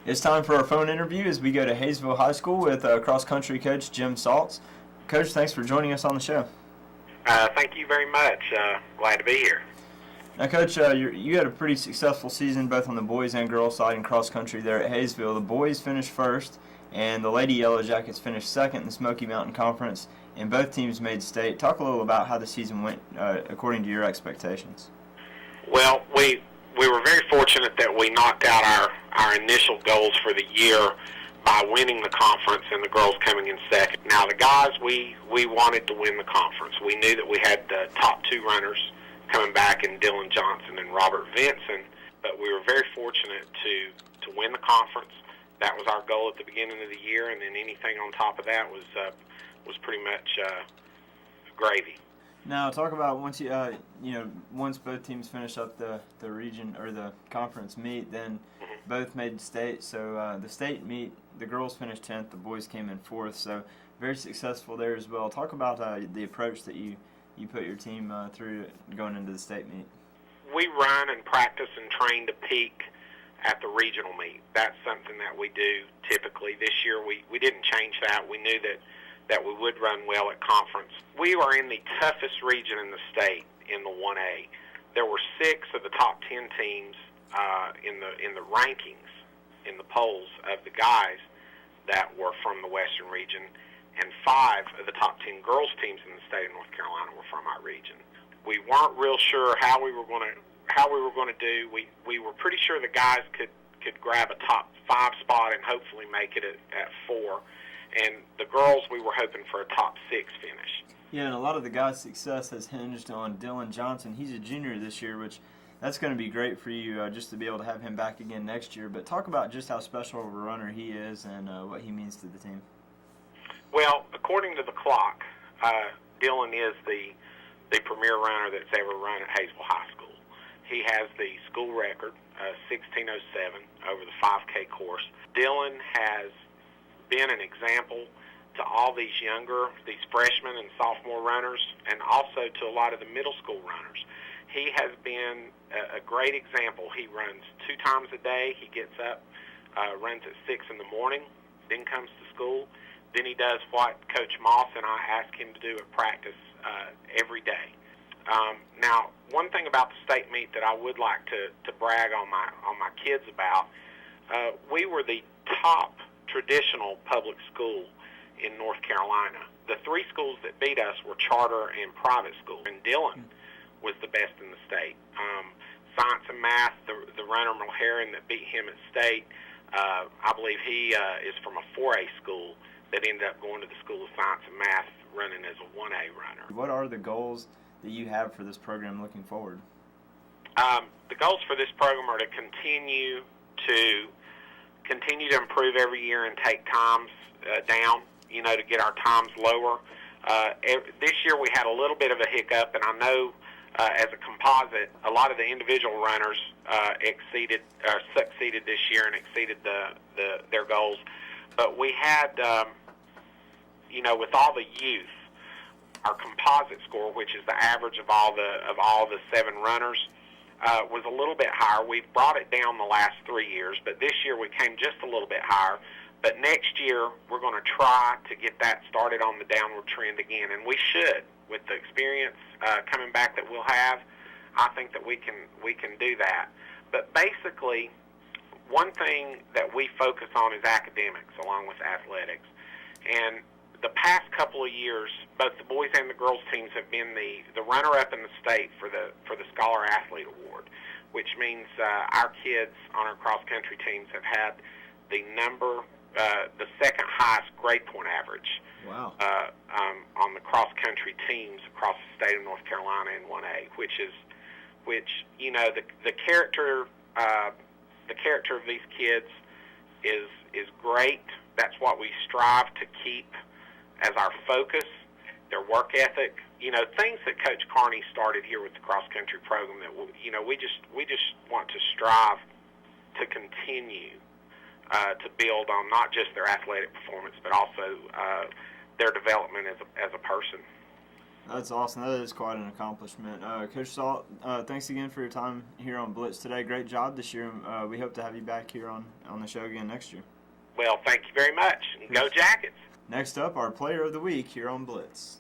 It's time for our phone interview as we go to Hayesville High School with cross-country coach Jim Saltz. Coach, thanks for joining us on the show. Thank you very much. Glad to be here. Now, Coach, you had a pretty successful season both on the boys and girls side in cross-country there at Hayesville. The boys finished first, and the Lady Yellow Jackets finished second in the Smoky Mountain Conference, and both teams made state. Talk a little about how the season went according to your expectations. Well, we were very fortunate that we knocked out our initial goals for the year by winning the conference and the girls coming in second. Now, the guys, we wanted to win the conference. We knew that we had the top two runners coming back in Dylan Johnson and Robert Vinson, but we were very fortunate to win the conference. That was our goal at the beginning of the year, and then anything on top of that was pretty much gravy. Now, talk about once once both teams finish up the region or the conference meet, then both made state. So the state meet, the girls finished 10th, the boys came in 4th. So very successful there as well. Talk about the approach that you put your team through going into the state meet. We run and practice and train to peak at the regional meet. That's something that we do typically. This year we didn't change that. We knew that we would run well at conference. We are in the toughest region in the state in the 1A. There were 6 of the top 10 teams in the rankings, in the polls of the guys that were from the western region, and 5 of the top 10 girls teams in the state of North Carolina were from our region. We weren't real sure how we were going to do. We were pretty sure the guys could grab a top 5 spot and hopefully make it at 4. And the girls, we were hoping for a top 6 finish. Yeah, and a lot of the guys' success has hinged on Dylan Johnson. He's a junior this year, which that's going to be great for you just to be able to have him back again next year. But talk about just how special of a runner he is and what he means to the team. Well, according to the clock, Dylan is the premier runner that's ever run at Hayesville High School. He has the school record, 16:07, over the 5K course. Dylan has been an example to all these freshmen and sophomore runners, and also to a lot of the middle school runners. He has been a great example. He runs 2 times a day. He gets up, runs at 6 in the morning, then comes to school. Then he does what Coach Moss and I ask him to do at practice every day. Now, one thing about the state meet that I would like to brag on my kids about, we were the top traditional public school in North Carolina. The 3 schools that beat us were charter and private schools, and Dylan was the best in the state. Science and math, the runner Mulherrin that beat him at state, I believe he is from a 4A school that ended up going to the School of Science and Math running as a 1A runner. What are the goals that you have for this program looking forward? The goals for this program are to continue to improve every year and take times down, to get our times lower. This year we had a little bit of a hiccup, and I know as a composite, a lot of the individual runners succeeded this year and exceeded their goals. But we had, with all the youth, our composite score, which is the average of all the 7 runners, was a little bit higher. We've brought it down the last 3 years, but this year we came just a little bit higher. But next year we're going to try to get that started on the downward trend again, and we should. With the experience coming back that we'll have, I think that we can do that. But basically, one thing that we focus on is academics along with athletics. And the past couple of years, both the boys and the girls teams have been the runner-up in the state for the Scholar Athlete Award, which means our kids on our cross-country teams have had the second highest grade point average. Wow. On the cross-country teams across the state of North Carolina in 1A, which the character of these kids is great. That's what we strive to keep as our focus. Their work ethic, things that Coach Carney started here with the cross-country program that we just want to strive to continue to build on not just their athletic performance, but also their development as a person. That's awesome. That is quite an accomplishment. Coach Saltz, thanks again for your time here on Blitz today. Great job this year. We hope to have you back here on the show again next year. Well, thank you very much. Go Jackets. Next up, our Player of the Week here on Blitz.